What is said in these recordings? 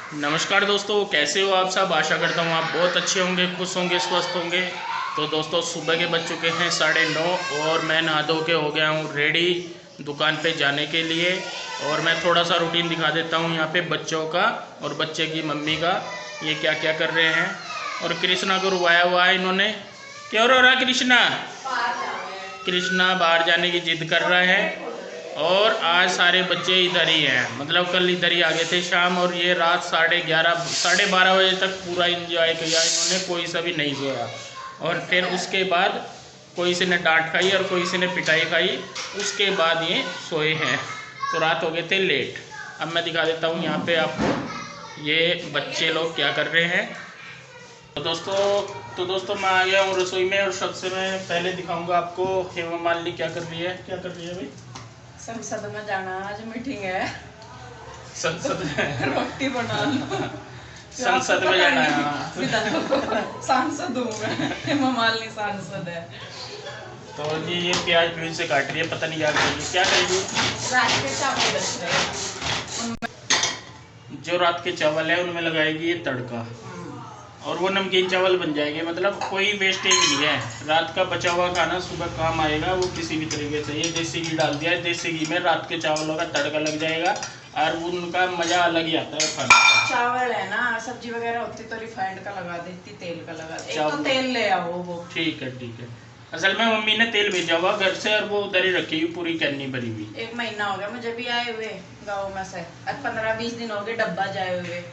नमस्कार दोस्तों, कैसे हो आप सब। आशा करता हूँ आप बहुत अच्छे होंगे, खुश होंगे, स्वस्थ होंगे। तो दोस्तों, सुबह के बज चुके हैं 9:30 और मैं नहा धो के हो गया हूँ रेडी दुकान पे जाने के लिए। और मैं थोड़ा सा रूटीन दिखा देता हूँ यहाँ पे बच्चों का और बच्चे की मम्मी का, ये क्या क्या कर रहे हैं। और कृष्णा को रुवाया हुआ है इन्होंने। क्यों रो रहा कृष्णा? कृष्णा बाहर जाने की जिद कर रहा है। और आज सारे बच्चे इधर ही हैं, मतलब कल इधर ही आ गए थे शाम, और ये रात 11:30 12:30 बजे तक पूरा इंजॉय किया इन्होंने, कोई सा भी नहीं सोया। और फिर उसके बाद कोई से ने डांट खाई और कोई से ने पिटाई खाई, उसके बाद ये सोए हैं। तो रात हो गए थे लेट। अब मैं दिखा देता हूँ यहाँ पे आपको ये बच्चे लोग क्या कर रहे हैं। तो दोस्तों मैं आ गया हूँ रसोई में, और सबसे मैं पहले दिखाऊंगा आपको हेमा मालिनी क्या कर रही है। क्या कर रही है भाई? संसद में जाना, आज मीटिंग है। संसद में रोटी बना लो। संसद में जाना है। सांसद हूँ मैं, हेमा मालिनी सांसद है। तो जी ये प्याज प्यूज से काट रही है, पता नहीं क्या करेगी, क्या करेगी। रात के चावल बच रहे, जो रात के चावल है उनमें लगाएगी ये तड़का, और वो नमकीन चावल बन जाएंगे। मतलब कोई वेस्टेज नहीं है, रात का बचा हुआ खाना सुबह काम आएगा वो किसी भी तरीके से। ये देसी घी डाल दिया है, देसी घी में रात के चावलों का तड़का लग जाएगा और उनका मजा अलग ही आता है खाने का। चावल है ना, सब्जी वगैरह होती तो रिफाइंड का लगा देती, तेल का लगा देती। एक तो तेल ले आओ वो। ठीक है ठीक है। असल में मम्मी ने तेल भेजा हुआ घर से, और वो उधर ही रखी हुई पूरी कैनी भरी हुई। 1 महीना हो गया मुझे भी आए हुए गाँव में से, अब 15-20 दिन हो गए डब्बा जाए हुए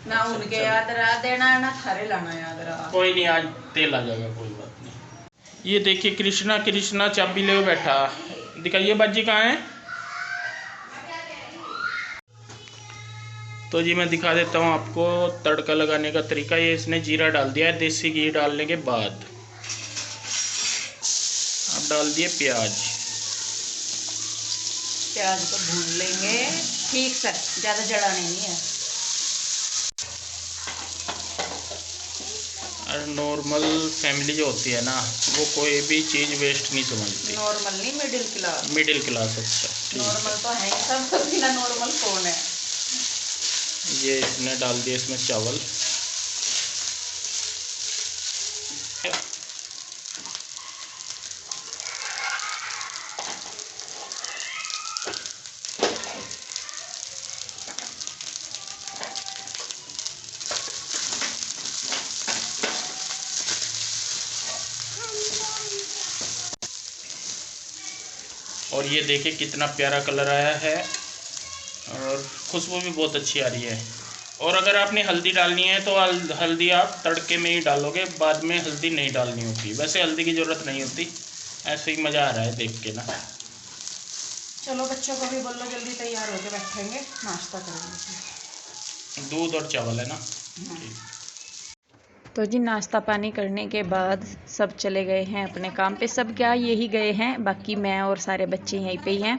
ना। अच्छा, उनके अच्छा। याद रहा देना है ना थारे लाना याद रहा। कोई नहीं, आज तेल आ जाएगा, कोई बात नहीं। ये देखिए कृष्णा चाबी ले बैठा। दिखाइए बाजी कहाँ है। तो जी मैं दिखा देता हूँ आपको तड़का लगाने का तरीका। ये इसने जीरा डाल दिया है देसी घी डालने के बाद। अब डाल दिए प्याज। प्याज को भून लेंगे ठीक से, ज़्यादा जलाने नहीं है। और नॉर्मल फैमिली जो होती है ना, वो कोई भी चीज़ वेस्ट नहीं समझती। नॉर्मल नहीं, मिडिल क्लास। मिडिल क्लास, अच्छा। नॉर्मल तो है ही सब, बिना नॉर्मल कौन है। ये इसने डाल दिया इसमें चावल। और ये देखिए कितना प्यारा कलर आया है, और खुशबू भी बहुत अच्छी आ रही है। और अगर आपने हल्दी डालनी है तो हल्दी आप तड़के में ही डालोगे, बाद में हल्दी नहीं डालनी होती। वैसे हल्दी की ज़रूरत नहीं होती, ऐसे ही मज़ा आ रहा है देख के ना। चलो बच्चों को भी बोलो जल्दी तैयार होके बैठेंगे, नाश्ता करेंगे। दूध और चावल है ना। तो जी नाश्ता पानी करने के बाद सब चले गए हैं अपने काम पे। सब क्या यही गए हैं, बाकी मैं और सारे बच्चे यहीं पे ही हैं।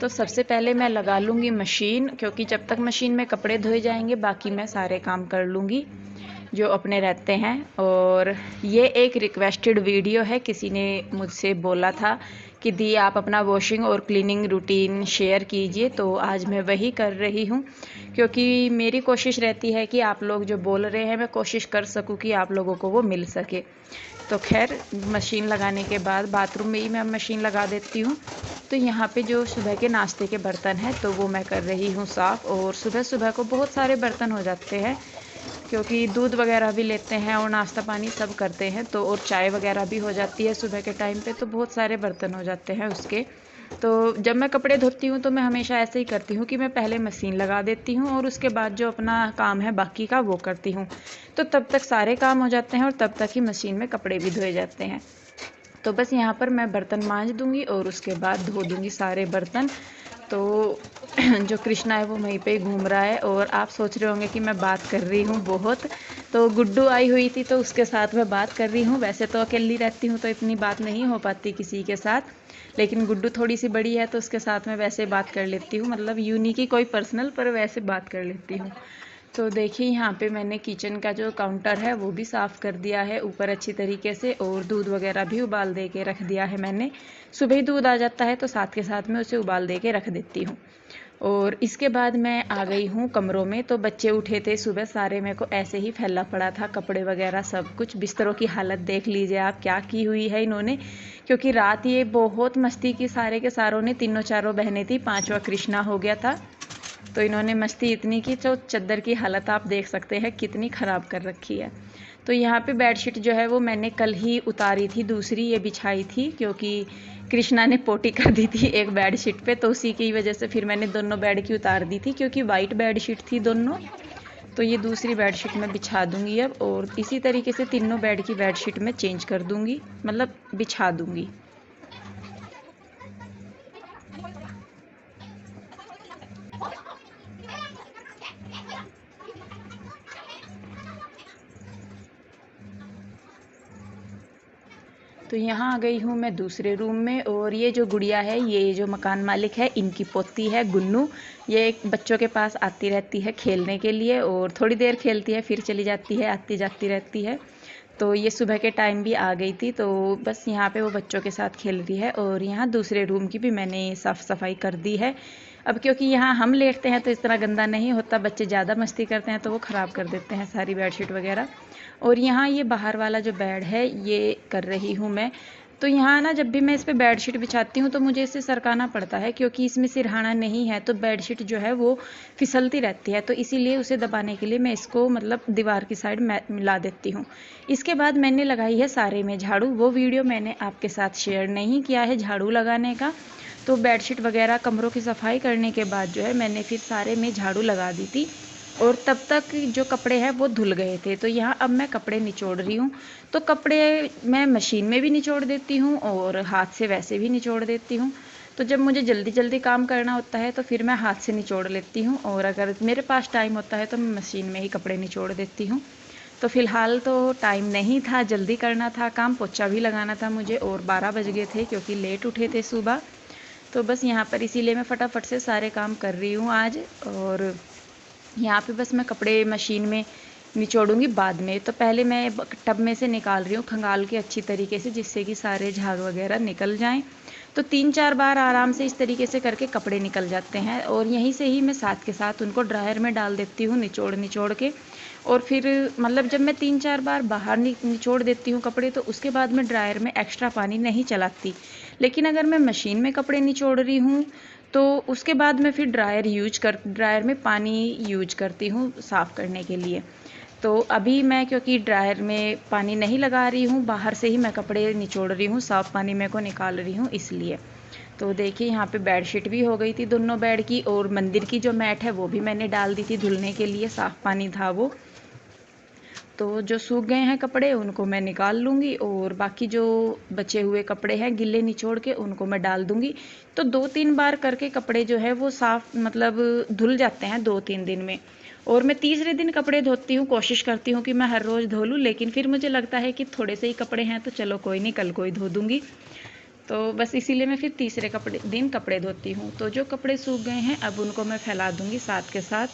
तो सबसे पहले मैं लगा लूँगी मशीन, क्योंकि जब तक मशीन में कपड़े धोए जाएंगे बाकी मैं सारे काम कर लूँगी जो अपने रहते हैं। और ये एक रिक्वेस्टेड वीडियो है, किसी ने मुझसे बोला था कि दी आप अपना वॉशिंग और क्लीनिंग रूटीन शेयर कीजिए, तो आज मैं वही कर रही हूँ। क्योंकि मेरी कोशिश रहती है कि आप लोग जो बोल रहे हैं मैं कोशिश कर सकूँ कि आप लोगों को वो मिल सके। तो खैर मशीन लगाने के बाद बाथरूम में ही मैं मशीन लगा देती हूँ। तो यहाँ पे जो सुबह के नाश्ते के बर्तन हैं तो वो मैं कर रही हूँ साफ़। और सुबह सुबह को बहुत सारे बर्तन हो जाते हैं, क्योंकि दूध वगैरह भी लेते हैं और नाश्ता पानी सब करते हैं, तो और चाय वगैरह भी हो जाती है सुबह के टाइम पे, तो बहुत सारे बर्तन हो जाते हैं उसके। तो जब मैं कपड़े धोती हूँ तो मैं हमेशा ऐसे ही करती हूँ कि मैं पहले मशीन लगा देती हूँ और उसके बाद जो अपना काम है बाकी का वो करती हूँ। तो तब तक सारे काम हो जाते हैं और तब तक ही मशीन में कपड़े भी धोए जाते हैं। तो बस यहाँ पर मैं बर्तन मांज दूँगी और उसके बाद धो दूँगी सारे बर्तन। तो जो कृष्णा है वो वहीं पे घूम रहा है, और आप सोच रहे होंगे कि मैं बात कर रही हूँ बहुत। तो गुड्डू आई हुई थी तो उसके साथ मैं बात कर रही हूँ। वैसे तो अकेली रहती हूँ तो इतनी बात नहीं हो पाती किसी के साथ, लेकिन गुड्डू थोड़ी सी बड़ी है तो उसके साथ मैं वैसे बात कर लेती हूँ, मतलब यूँ नहीं कि कोई पर्सनल, पर वैसे बात कर लेती हूँ। तो देखिए यहाँ पे मैंने किचन का जो काउंटर है वो भी साफ़ कर दिया है ऊपर अच्छी तरीके से, और दूध वगैरह भी उबाल दे के रख दिया है मैंने। सुबह ही दूध आ जाता है तो साथ के साथ में उसे उबाल दे के रख देती हूँ। और इसके बाद मैं आ गई हूँ कमरों में। तो बच्चे उठे थे सुबह सारे, मेरे को ऐसे ही फैला पड़ा था कपड़े वगैरह सब कुछ। बिस्तरों की हालत देख लीजिए आप क्या की हुई है इन्होंने, क्योंकि रात ये बहुत मस्ती की सारे के सारों ने। तीनों चारों बहनें थी, पांचवा कृष्णा हो गया था। तो इन्होंने मस्ती इतनी की तो चादर की हालत आप देख सकते हैं कितनी ख़राब कर रखी है। तो यहाँ पे बेडशीट जो है वो मैंने कल ही उतारी थी, दूसरी ये बिछाई थी क्योंकि कृष्णा ने पोटी कर दी थी एक बेडशीट पे, तो उसी की वजह से फिर मैंने दोनों बेड की उतार दी थी क्योंकि वाइट बेडशीट थी दोनों। तो ये दूसरी बेडशीट मैं बिछा दूंगी अब, और इसी तरीके से तीनों बेड की बेडशीट मैं चेंज कर दूंगी, मतलब बिछा दूंगी। तो यहाँ आ गई हूँ मैं दूसरे रूम में, और ये जो गुड़िया है, ये जो मकान मालिक है इनकी पोती है गुन्नू। ये एक बच्चों के पास आती रहती है खेलने के लिए, और थोड़ी देर खेलती है फिर चली जाती है, आती जाती रहती है। तो ये सुबह के टाइम भी आ गई थी, तो बस यहाँ पे वो बच्चों के साथ खेल रही है। और यहाँ दूसरे रूम की भी मैंने साफ़ सफाई कर दी है अब, क्योंकि यहाँ हम लेटते हैं तो इस तरह गंदा नहीं होता, बच्चे ज़्यादा मस्ती करते हैं तो वो ख़राब कर देते हैं सारी बेडशीट वगैरह। और यहाँ ये बाहर वाला जो बेड है ये कर रही हूँ मैं। तो यहाँ ना जब भी मैं इस पे बेडशीट बिछाती हूँ तो मुझे इसे सरकाना पड़ता है, क्योंकि इसमें सिरहाना नहीं है तो बेडशीट जो है वो फिसलती रहती है। तो इसीलिए उसे दबाने के लिए मैं इसको मतलब दीवार की साइड मिला देती हूँ। इसके बाद मैंने लगाई है सारे में झाड़ू, वो वीडियो मैंने आपके साथ शेयर नहीं किया है झाड़ू लगाने का। तो बेडशीट वगैरह कमरों की सफाई करने के बाद जो है मैंने फिर सारे में झाड़ू लगा दी थी, और तब तक जो कपड़े हैं वो धुल गए थे। तो यहाँ अब मैं कपड़े निचोड़ रही हूँ। तो कपड़े मैं मशीन में भी निचोड़ देती हूँ और हाथ से वैसे भी निचोड़ देती हूँ। तो जब मुझे जल्दी जल्दी काम करना होता है तो फिर मैं हाथ से निचोड़ लेती हूँ, और अगर मेरे पास टाइम होता है तो मैं मशीन में ही कपड़े निचोड़ देती हूँ। तो फ़िलहाल तो टाइम नहीं था, जल्दी करना था काम, पोछा भी लगाना था मुझे, और 12 बज गए थे क्योंकि लेट उठे थे सुबह। तो बस यहाँ पर इसीलिए मैं फटाफट से सारे काम कर रही हूँ आज। और यहाँ पे बस मैं कपड़े मशीन में निचोड़ूंगी बाद में। तो पहले मैं टब में से निकाल रही हूँ खंगाल के अच्छी तरीके से, जिससे कि सारे झाग वगैरह निकल जाएं। तो 3-4 बार आराम से इस तरीके से करके कपड़े निकल जाते हैं, और यहीं से ही मैं साथ के साथ उनको ड्रायर में डाल देती हूँ निचोड़ निचोड़ के। और फिर मतलब जब मैं 3-4 बार बाहर निचोड़ देती हूँ कपड़े, तो उसके बाद मैं ड्रायर में एक्स्ट्रा पानी नहीं चलाती। लेकिन अगर मैं मशीन में कपड़े निचोड़ रही हूँ तो उसके बाद मैं फिर ड्रायर में पानी यूज करती हूँ साफ़ करने के लिए। तो अभी मैं क्योंकि ड्रायर में पानी नहीं लगा रही हूँ, बाहर से ही मैं कपड़े निचोड़ रही हूँ, साफ़ पानी में को निकाल रही हूँ इसलिए। तो देखिए यहाँ पे बेडशीट भी हो गई थी दोनों बेड की, और मंदिर की जो मैट है वो भी मैंने डाल दी थी धुलने के लिए, साफ़ पानी था वो। तो जो सूख गए हैं कपड़े उनको मैं निकाल लूँगी, और बाकी जो बचे हुए कपड़े हैं गिल्ले निचोड़ के उनको मैं डाल दूँगी। तो 2-3 बार करके कपड़े जो है वो साफ़ मतलब धुल जाते हैं 2-3 दिन में। और मैं तीसरे दिन कपड़े धोती हूँ, कोशिश करती हूँ कि मैं हर रोज़ धो लूँ, लेकिन फिर मुझे लगता है कि थोड़े से ही कपड़े हैं तो चलो कोई नहीं, कल को ही धो दूँगी। तो बस इसीलिए मैं फिर तीसरे दिन कपड़े धोती हूँ। तो जो कपड़े सूख गए हैं अब उनको मैं फैला दूँगी साथ के साथ।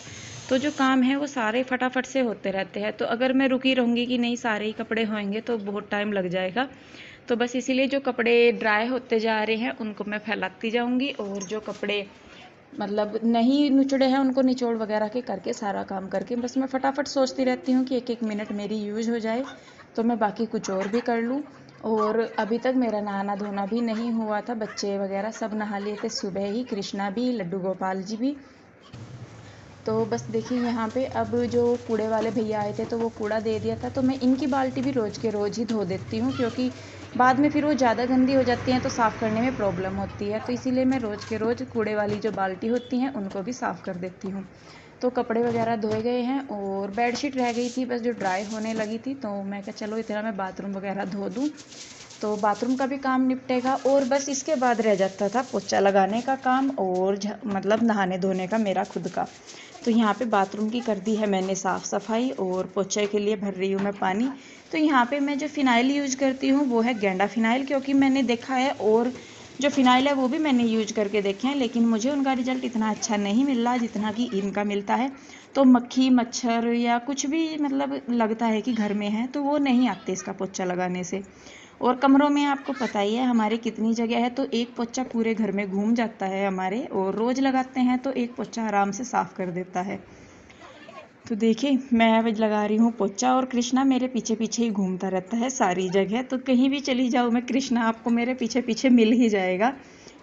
तो जो काम है वो सारे फटाफट से होते रहते हैं। तो अगर मैं रुकी रहूँगी कि नहीं सारे ही कपड़े होंगे तो बहुत टाइम लग जाएगा। तो बस इसीलिए जो कपड़े ड्राई होते जा रहे हैं उनको मैं फैलाती जाऊँगी, और जो कपड़े मतलब नहीं निचोड़े हैं उनको निचोड़ वगैरह के करके सारा काम करके बस मैं फटाफट सोचती रहती हूँ कि 1-1 मिनट मेरी यूज़ हो जाए तो मैं बाकी कुछ और भी कर लूँ। और अभी तक मेरा नहाना धोना भी नहीं हुआ था, बच्चे वगैरह सब नहा लिए थे सुबह ही, कृष्णा भी, लड्डू गोपाल जी भी। तो बस देखिए यहाँ पे अब जो कूड़े वाले भैया आए थे तो वो कूड़ा दे दिया था, तो मैं इनकी बाल्टी भी रोज़ के रोज़ ही धो देती हूँ, क्योंकि बाद में फिर वो ज़्यादा गंदी हो जाती हैं तो साफ़ करने में प्रॉब्लम होती है। तो इसीलिए मैं रोज़ के रोज़ कूड़े वाली जो बाल्टी होती हैं उनको भी साफ़ कर देती हूँ। तो कपड़े वगैरह धोए गए हैं, और बेडशीट रह गई थी बस जो ड्राई होने लगी थी, तो मैं कहा चलो इतना मैं बाथरूम वगैरह धो दूँ तो बाथरूम का भी काम निपटेगा। और बस इसके बाद रह जाता था पोछा लगाने का काम, और मतलब नहाने धोने का मेरा खुद का। तो यहाँ पे बाथरूम की कर दी है मैंने साफ़ सफाई, और पोछे के लिए भर रही हूँ मैं पानी। तो यहाँ पे मैं जो फ़िनाइल यूज करती हूँ वो है गेंडा फ़िनाइल, क्योंकि मैंने देखा है और जो फ़िनाइल है वो भी मैंने यूज करके देखे हैं, लेकिन मुझे उनका रिजल्ट इतना अच्छा नहीं मिल रहा जितना कि इनका मिलता है। तो मक्खी मच्छर या कुछ भी मतलब लगता है कि घर में है तो वो नहीं आते इसका पोछा लगाने से। और कमरों में आपको पता ही है हमारे कितनी जगह है, तो एक पोछा पूरे घर में घूम जाता है हमारे, और रोज़ लगाते हैं तो एक पोछा आराम से साफ़ कर देता है। तो देखिए मैं अब लगा रही हूँ पोछा, और कृष्णा मेरे पीछे पीछे ही घूमता रहता है सारी जगह। तो कहीं भी चली जाऊँ मैं, कृष्णा आपको मेरे पीछे पीछे मिल ही जाएगा,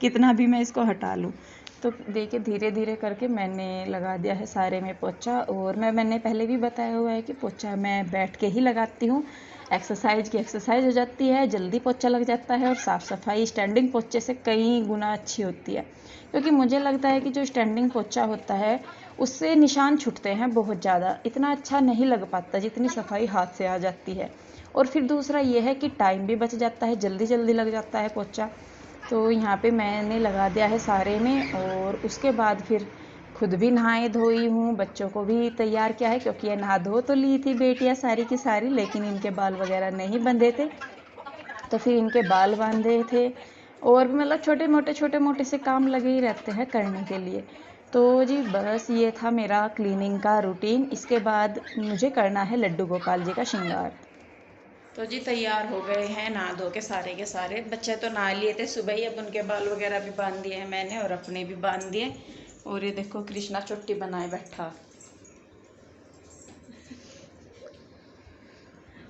कितना भी मैं इसको हटा लूँ। तो देखिए धीरे धीरे करके मैंने लगा दिया है सारे में पोछा। और मैंने पहले भी बताया हुआ है कि पोछा मैं बैठ के ही लगाती हूँ, एक्सरसाइज की एक्सरसाइज हो जाती है, जल्दी पोछा लग जाता है, और साफ़ सफाई स्टैंडिंग पोछे से कई गुना अच्छी होती है। क्योंकि मुझे लगता है कि जो स्टैंडिंग पोछा होता है उससे निशान छूटते हैं बहुत ज़्यादा, इतना अच्छा नहीं लग पाता जितनी सफाई हाथ से आ जाती है। और फिर दूसरा ये है कि टाइम भी बच जाता है, जल्दी जल्दी लग जाता है पोछा। तो यहाँ पे मैंने लगा दिया है सारे में, और उसके बाद फिर खुद भी नहाए धोई हूँ, बच्चों को भी तैयार किया है, क्योंकि ये नहा धो तो ली थी बेटियाँ सारी की सारी, लेकिन इनके बाल वगैरह नहीं बंधे थे, तो फिर इनके बाल बांधे थे। और मतलब छोटे मोटे से काम लगे ही रहते हैं करने के लिए। तो जी बस ये था मेरा क्लीनिंग का रूटीन। इसके बाद मुझे करना है लड्डू गोपाल जी का श्रृंगार। तो जी तैयार हो गए हैं नहा धो के सारे। बच्चे तो नहा लिए थे सुबह ही, अब उनके बाल वगैरह भी बांध दिए हैं मैंने, और अपने भी बांध दिए। और ये देखो कृष्णा चुट्टी बनाए बैठा।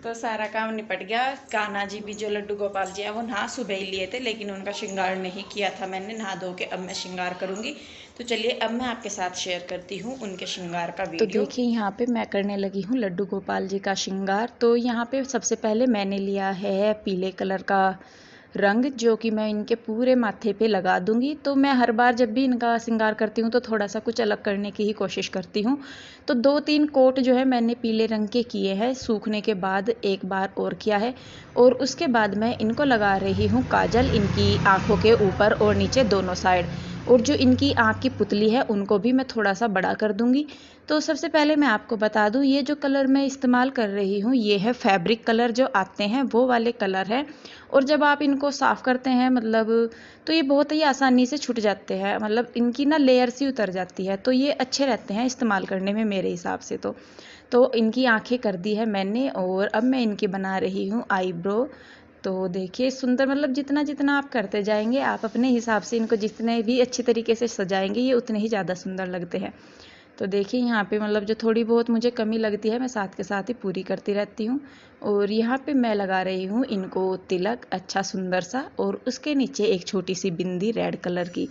तो सारा काम निपट गया। कान्हा जी भी जो लड्डू गोपाल जी हैं वो नहा सुबह ही लिए थे, लेकिन उनका श्रृंगार नहीं किया था मैंने, नहा धो के अब मैं श्रृंगार करूंगी। तो चलिए अब मैं आपके साथ शेयर करती हूँ उनके श्रृंगार का वीडियो। तो देखिए यहाँ पे मैं करने लगी हूँ लड्डू गोपाल जी का श्रृंगार। तो यहाँ पे सबसे पहले मैंने लिया है पीले कलर का रंग, जो कि मैं इनके पूरे माथे पे लगा दूंगी। तो मैं हर बार जब भी इनका श्रृंगार करती हूँ तो थोड़ा सा कुछ अलग करने की ही कोशिश करती हूँ। तो 2-3 कोट जो है मैंने पीले रंग के किए हैं, सूखने के बाद एक बार और किया है। और उसके बाद मैं इनको लगा रही हूँ काजल, इनकी आँखों के ऊपर और नीचे दोनों साइड। और जो इनकी आँख की पुतली है उनको भी मैं थोड़ा सा बड़ा कर दूंगी। तो सबसे पहले मैं आपको बता दूं, ये जो कलर मैं इस्तेमाल कर रही हूँ ये है फैब्रिक कलर, जो आते हैं वो वाले कलर है। और जब आप इनको साफ़ करते हैं मतलब, तो ये बहुत ही आसानी से छूट जाते हैं, मतलब इनकी ना लेयर सी उतर जाती है, तो ये अच्छे रहते हैं इस्तेमाल करने में मेरे हिसाब से। तो इनकी आंखें कर दी है मैंने, और अब मैं इनकी बना रही हूँ आईब्रो। तो देखिए सुंदर, मतलब जितना जितना आप करते जाएंगे, आप अपने हिसाब से इनको जितने भी अच्छी तरीके से सजाएंगे ये उतने ही ज़्यादा सुंदर लगते हैं। तो देखिए यहाँ पे मतलब जो थोड़ी बहुत मुझे कमी लगती है मैं साथ के साथ ही पूरी करती रहती हूँ। और यहाँ पे मैं लगा रही हूँ इनको तिलक अच्छा सुंदर सा, और उसके नीचे एक छोटी सी बिंदी रेड कलर की,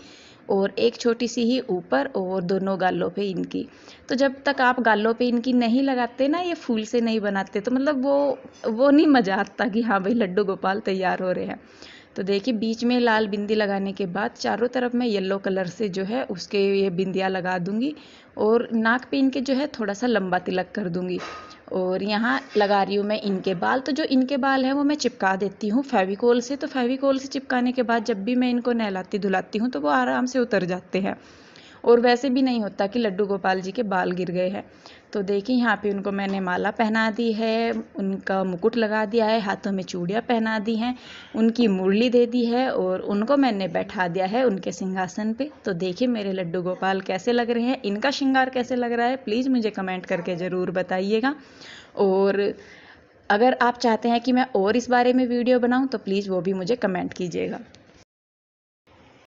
और एक छोटी सी ही ऊपर, और दोनों गालों पे इनकी। तो जब तक आप गालों पे इनकी नहीं लगाते ना, ये फूल से नहीं बनाते, तो मतलब वो नहीं मज़ा आता कि हाँ भाई लड्डू गोपाल तैयार हो रहे हैं। तो देखिए बीच में लाल बिंदी लगाने के बाद चारों तरफ मैं येलो कलर से जो है उसके ये बिंदियाँ लगा दूंगी, और नाक पे इनके जो है थोड़ा सा लंबा तिलक कर दूंगी। और यहाँ लगा रही हूँ मैं इनके बाल। तो जो इनके बाल हैं वो मैं चिपका देती हूँ फेविकोल से। तो फेविकोल से चिपकाने के बाद जब भी मैं इनको नहलाती धुलाती हूँ तो वो आराम से उतर जाते हैं, और वैसे भी नहीं होता कि लड्डू गोपाल जी के बाल गिर गए हैं। तो देखिए यहाँ पे उनको मैंने माला पहना दी है, उनका मुकुट लगा दिया है, हाथों में चूड़ियाँ पहना दी हैं, उनकी मुरली दे दी है, और उनको मैंने बैठा दिया है उनके सिंहासन पे। तो देखिए मेरे लड्डू गोपाल कैसे लग रहे हैं, इनका श्रृंगार कैसे लग रहा है, प्लीज़ मुझे कमेंट करके ज़रूर बताइएगा। और अगर आप चाहते हैं कि मैं और इस बारे में वीडियो बनाऊं तो प्लीज़ वो भी मुझे कमेंट कीजिएगा।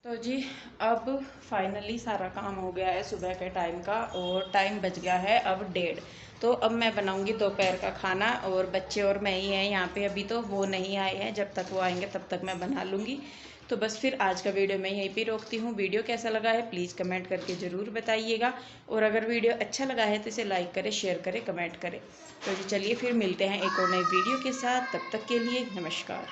तो जी अब फाइनली सारा काम हो गया है सुबह के टाइम का, और टाइम बच गया है अब 1:30। तो अब मैं बनाऊंगी दोपहर का खाना, और बच्चे और मैं ही हैं यहाँ पे, अभी तो वो नहीं आए हैं, जब तक वो आएंगे तब तक मैं बना लूँगी। तो बस फिर आज का वीडियो मैं यहीं पे रोकती हूँ। वीडियो कैसा लगा है प्लीज़ कमेंट करके ज़रूर बताइएगा, और अगर वीडियो अच्छा लगा है तो इसे लाइक करें, शेयर करें, कमेंट करें। तो जी चलिए फिर मिलते हैं एक और नई वीडियो के साथ, तब तक के लिए नमस्कार।